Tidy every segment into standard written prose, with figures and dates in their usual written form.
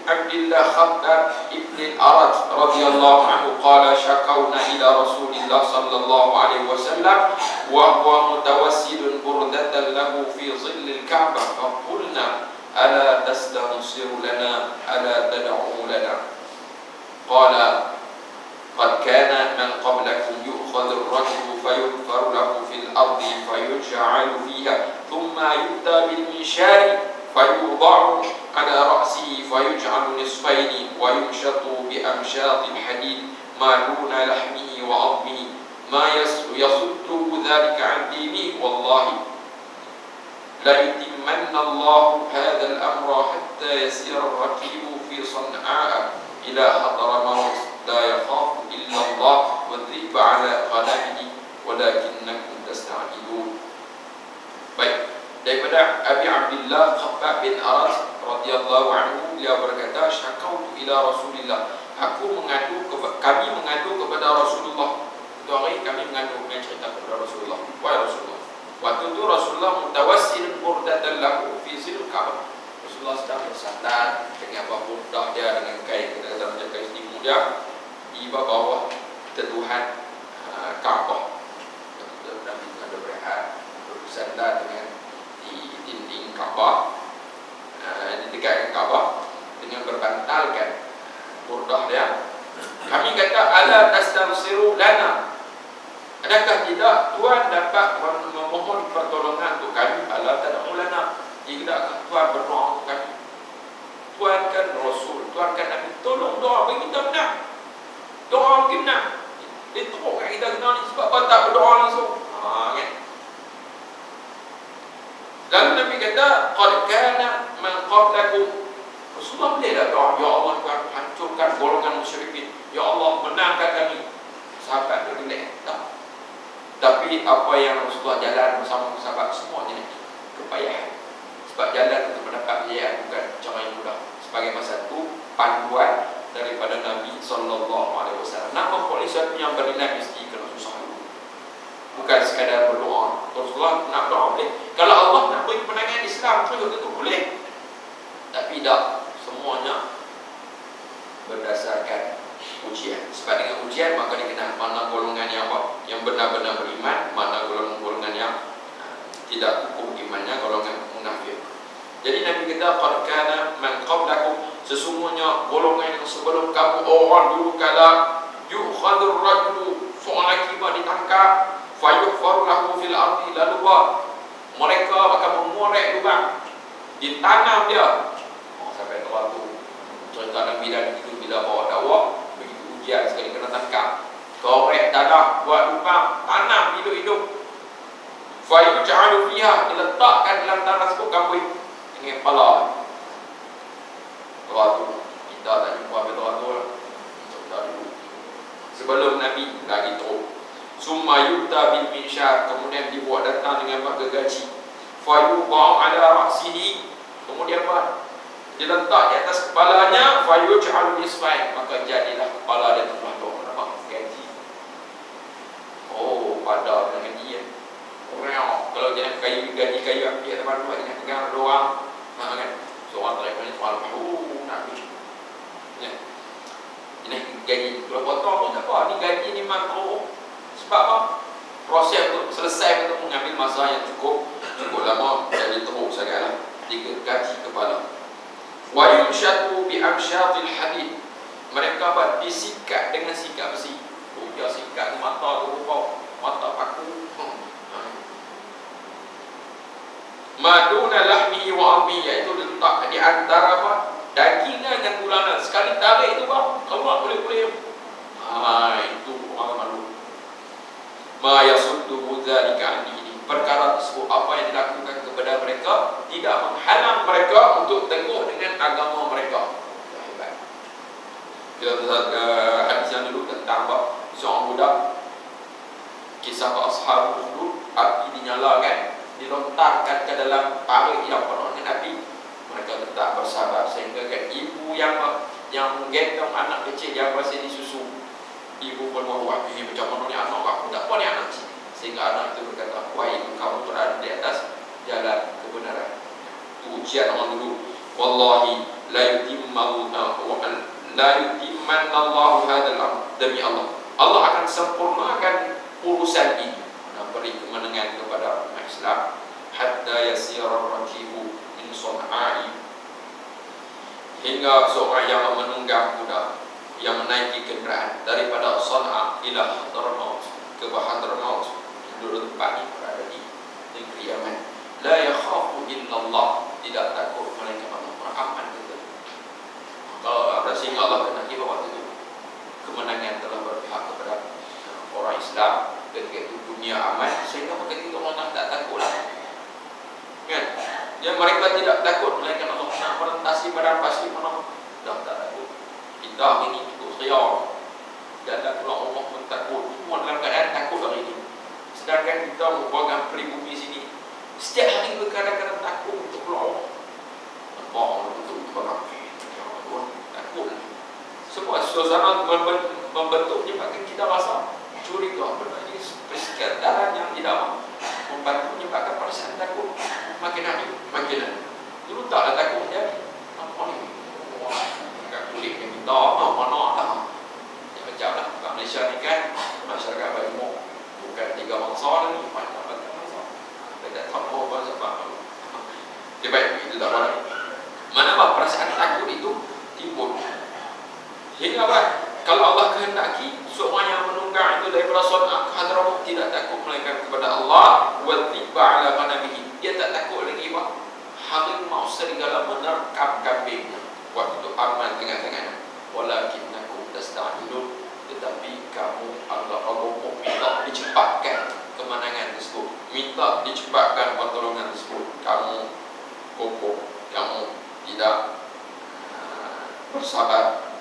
عبد الله خباب ابن الأرت رضي الله عنه قال شكونا إلى رسول الله صلى الله عليه وسلم وهو متوسل بردة له في ظل الكعبة فقلنا ألا تستنصر لنا ألا تدعو لنا قال قد كان من قبلكم يؤخذ الرجل فيحفر له في الأرض فيجعل فيها ثم يؤتى بالمنشار فيوضع على رأسه فيجعل نصفين ويمشط بأمشاط الحديد ما دون لحمه وعظمه ما يصده ذلك عن دينه والله لا يتمن الله هذا الأمر حتى يسير الركيب في صنعاء إلى حضرموت لا يخاف إلا الله والذئب على غنمه ولكنكم تستعجلون. Baik, daripada Abi Abdullah Khabbab bin Aras radhiyallahu anhu, dia berkata, syakautu ila Rasulillah, kami mengadu kepada Rasulullah. Itu hari kami mengadu, cerita kepada Rasulullah. Wahai Rasulullah, waktu itu Rasulullah mutawassil burdatan lahu fi zil Ka'bah. Rasulullah sedang bersandar dengan burdah dia, dengan kain, kita macam kain selimut dia di bawah teduhan Ka'bah. Nabi ada berehat, bersandar dengan di dinding Ka'bah, di dekat Ka'bah, dengan berbantalkan burdah dia. Kami kata, ala tastansiru lana, adakah tidak Tuhan dapat memohon pertolongan untuk kami? Ala tad'u lana, tidakkah Tuhan berdoa untuk kami? Tuhan kan Rasul, Tuhan kan Nabi, tolong doa bagi kita benar. Doa mungkin benar. Dia teruk kat kita kena ni sebab apa tak berdoa langsung. Kan? Lalu Nabi kata, qad kana man qablakum. Rasulullah boleh tak doa, ya Allah Tuhan, hancurkan golongan musyrikin, ya Allah menangkan kami. Sahabat dia relax tak. Tapi apa yang Rasulullah jalan bersama sahabat semuanya kepayahan. Sebab jalan untuk mendapat kejayaan bukan cara yang mudah. Sebagai masa itu panduan daripada Nabi SAW. Nak memperoleh sesuatu yang bernilai mesti kena susah dulu. Bukan sekadar berdoa. Rasulullah nak doa boleh. Kalau Allah nak beri kemenangan Islam terus itu boleh. Tapi tak semuanya berdasarkan ujian. Sebab dengan ujian maka dikenal mana golongan yang apa, yang benar-benar beriman, mana golongan yang tidak kukuh imannya, golongan munafik. Jadi Nabi kata, qad kana man qablakum, sesungguhnya golongan yang sebelum kamu orang dulu kala yu'khadhur rajulu, seorang lelaki ditangkap, fayuhfaru lahu fil ardi, lalu mereka akan mengorek lubang, ditanam dia. Sampai waktu cerita Nabi dan itu bila bawa dakwah, begitu ujian sekali kena tangkap, korek tanah, buat lubang, tanam hidup-hidup. Fayuj'alu fiha, diletakkan dalam tanah tersebut kambing dengan kepala. Doa tu kita tak jumpa habis doa tu lah. Cerita dulu sebelum Nabi lagi teruk. Summa yuta bil minsyar, kemudian dibuat datang dengan bak gergaji. Fayuba'u ala ra'sihi, kemudian apa? Diletak di atas kepalanya. Fayuj'alu nisfain, maka jadilah kepala dia terbelah dua. Nampak gaji. Oh, pada dengan dia. Kalau jangan kayu, gaji kayu api atau mana, jangan pegang doang. Kan? Seorang terakhir soal Nabi. Ya. Ini gaji. Kalau potong pun tak apa. Ni gaji ni makro. Sebab apa? Proses untuk selesai untuk mengambil masa yang cukup lama, jadi teruk sangatlah. Tiga gaji kepala. Wa yumshatu bi amshatil hadid. Mereka disikat dengan sikat besi. Dia sikat mata tu rupa, mata paku. Maduna lahmihi wa ammi, iaitu letak di antara apa? Dagingan dan tulangan. Sekali tarik itu keluar boleh-boleh. Itu orang malu. Ma yasuddu dzalika anni, perkara tersebut apa yang dilakukan kepada mereka tidak menghalang mereka untuk teguh dengan agama mereka. Hebat. Kita lihat hadis yang dulu tentang seorang budak, kisah ashab dulu, api dinyalakan, dilontarkan ke dalam parit yang penuh dengan api. Mereka tetap bersabar sehingga kan ibu yang menggendong anak kecil yang masih disusu, ibu pun mahu ini macam mana ni anak aku, tak apa ni anak sini. Sehingga anak itu berkata, wahai ibu, kamu berada di atas jalan kebenaran. Itu ujian orang dulu. Wallahi la yutimmu la yutimmanna Allahu hadzal amr, demi Allah, Allah akan sempurnakan urusan ini, beri kemenangan kepada umat Islam, hatta yasira ar-rakibu min Son'ai, hingga seorang yang menunggang kuda, yang menaiki kenderaan daripada Son'a ila Hadramaut, ke Hadramaut, dulu tempat ini berada di negeri Yaman, la yakhafu illallah, tidak takut melainkan Allah, aman gitu. Kalau sehingga Allah kehendaki bahawa itu kemenangan telah berpihak kepada orang Islam, ketika itu dunia aman, sehingga ketika itu orang tak takut lah, kan? Ya, mereka tidak takut melainkan Allah nak merentasi badan pasti mana dah tak takut. Kita ini cukup khiyar, dan kalau Allah pun takut, semua dalam keadaan takut hari ini. Sedangkan kita merupakan pribumi sini, setiap hari berkadang-kadang takut untuk Allah. Allah untuk orang takut. Semua suasana membentuk menyebabkan kita rasa curiga, berarti persekitaran yang tidak membantu menyebabkan perasaan takut makin hari makin hari. Dulu taklah takut dia apa ni, kat kulit yang kita mana tak yang macam lah kat Malaysia ni kan, masyarakat Baimok bukan 3 bangsa lagi, macam-macam bangsa, dia tak tahu apa sebab dia baik itu tak boleh. Mana perasaan takut itu timbul hingga apa? Kalau Allah kehendaki seorang yang menunggang itu daripada Son'a ke Hadramaut tidak takut melainkan kepada Allah, wa tiba ala qanabihi, dia tak takut lagi apa? Harimau serigala menerkam kambingnya. Waktu itu aman tengah-tengahnya. Walakinnakum tasta'jilun, tetapi kamu Allah minta dicepatkan kemenangan tersebut, minta dicepatkan pertolongan tersebut. Kamu kokoh, kamu tidak bersabar.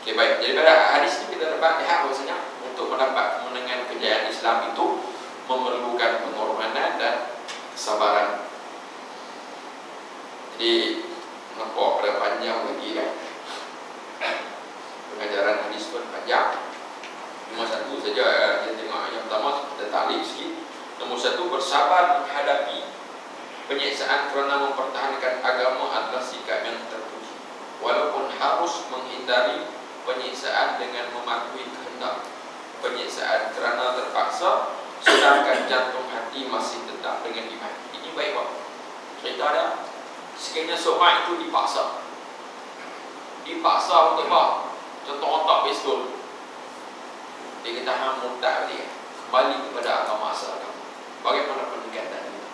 Okey, baik. Jadi pada hadis ini kita dapat lihat bahasanya untuk mendapat kemenangan kejayaan Islam itu memerlukan pengorbanan dan kesabaran. Jadi nampak pada panjang lagi kan, pengajaran hadis pun panjang. Nombor 1 saja kita tengok yang pertama, kita taklif sikit. Nombor 1, bersabar menghadapi penyiksaan kerana mempertahankan agama adalah sikap yang terpuji, walaupun harus menghindari penyiksaan dengan mematuhi kehendak, penyiksaan kerana terpaksa, sedangkan jantung hati masih tetap dengan iman. Ini baik Pak. Cerita ada sekiranya seorang itu dipaksa untuk apa? Contoh otak pistol, dia kata hang murtad dia, kembali kepada agama asal kamu. Bagaimana pendekatan kita?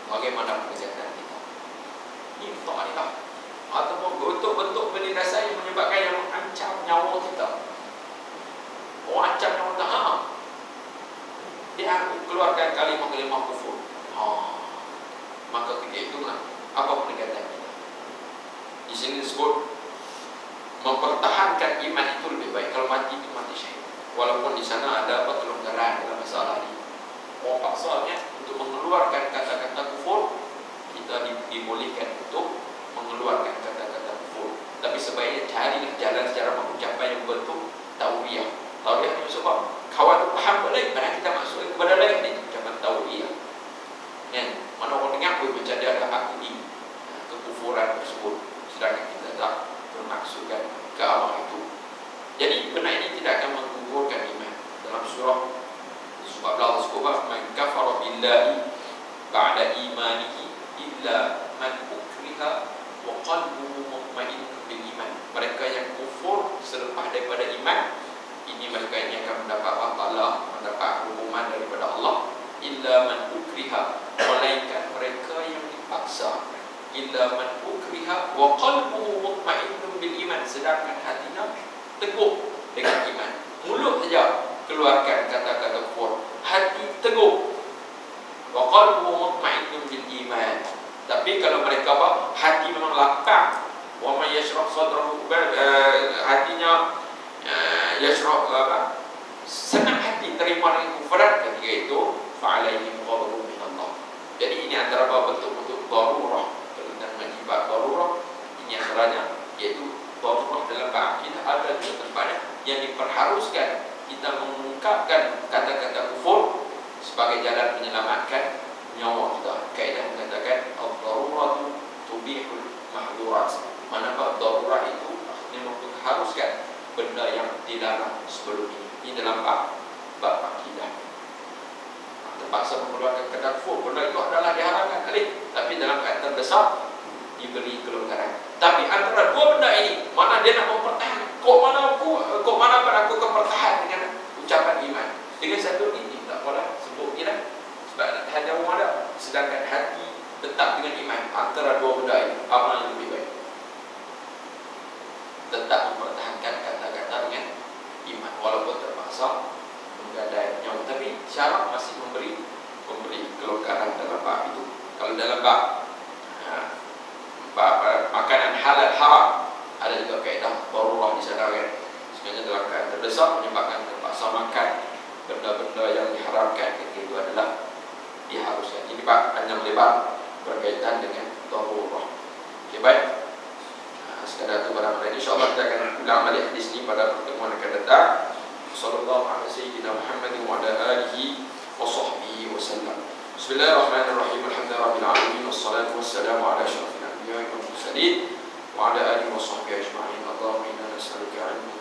Bagaimana pendekatan kita? Ini untuk adillah, ataupun bentuk-bentuk penindasan yang menyebabkan yang mengancam nyawa kita. Orang ancam nyawa kita, dia keluarkan kalimah-kalimah kufur. Maka ketika itu apa pendekatan kita? Di sini disebut mempertahankan iman itu lebih baik. Kalau mati itu mati syahid. Walaupun di sana ada apa kelonggaran dalam masalah ini. Orang paksanya untuk mengeluarkan kata-kata kufur, kita dibolehkan untuk mengeluarkan kata-kata kufur. Tapi sebaiknya carilah jalan secara mengucapkan yang bentuk tauhiyah. Tauhiyah itu sebab kawan itu paham balik, mana kita masuk kepada lain ni ucapan tauhiyah. Kan? Mana orang dengar pun macam dia ada akui kekufuran tersebut, sedangkan kita tak bermaksudkan ke arah itu. Jadi benda ini tidak akan menggugurkan iman. Dalam surah 14 Al-Qur'an, "Man kafara billahi ba'da imanihi illa man ukriha wa qalbuhu mutmainnun bil iman." Mereka yang kufur selepas daripada iman, ini mereka yang akan mendapat bala, mendapat hukuman daripada Allah. Illa man ukriha, melainkan mereka yang dipaksa. Illa man ukriha wa qalbuhu mutmainnun bil iman, sedangkan hatinya teguh dengan iman. Mulut saja keluarkan kata-kata kufur, hati teguh. Wa qalbuhu mutmainnun bil iman. Tapi kalau mereka apa? Hati memang lapang. Wa may yashrah sadrahu, hatinya yashrah apa? Senang hati terima dengan kufuran, ketika itu fa'alaihim ghadabun min Allah. Jadi ini antara bentuk-bentuk darurah, tentang akibat darurah. Ini antaranya yaitu darurah dalam akidah ada di tempatnya yang diperharuskan kita mengungkapkan kata-kata kufur sebagai jalan menyelamatkan nyawa kita. Kaidah mengatakan ad-daruratu tubihul mahdurat. Manakah darurat itu memang mengharuskan benda yang dilarang sebelum ini. Ini dalam bab akidah. Terpaksa mengeluarkan takfur, benda itu adalah diharamkan kali, tapi dalam keadaan besar diberi kelonggaran. Tapi antara dua benda ini, mana dia nak mempertahankan? Kok mana pada aku kepertahan dengan ucapan iman? Dengan satu ini tak boleh sebut tidak. Sebab ada orang ada, sedangkan hati tetap dengan iman. Antara dua benda ini, apa yang lebih baik? Tetap mempertahankan kata-kata dengan iman, walaupun terpaksa menggadai nyawa, tapi syarat masih memberi kelonggaran dalam bab itu. Kalau dalam bab makanan halal haram, ada juga kaedah darurah di sana kan. Sebenarnya dalam keadaan terdesak menyebabkan terpaksa makan benda-benda yang diharamkan, itu adalah diharuskan. Ini bab panjang lebar berkaitan dengan darurah. Okey, baik. Sekadar itu pada malam ini, insyaAllah kita akan ulang balik hadis ini pada pertemuan akan datang. Sallallahu alaihi sayyidina Muhammad wa ala alihi wa sahbihi wa sallam. Bismillahirrahmanirrahim. Alhamdulillahirabbil alamin wassalatu wassalamu ala asyrafil anbiya'i wal mursalin wa ala alihi wa sahbihi ajma'in. Allahumma inna nas'aluka 'ilman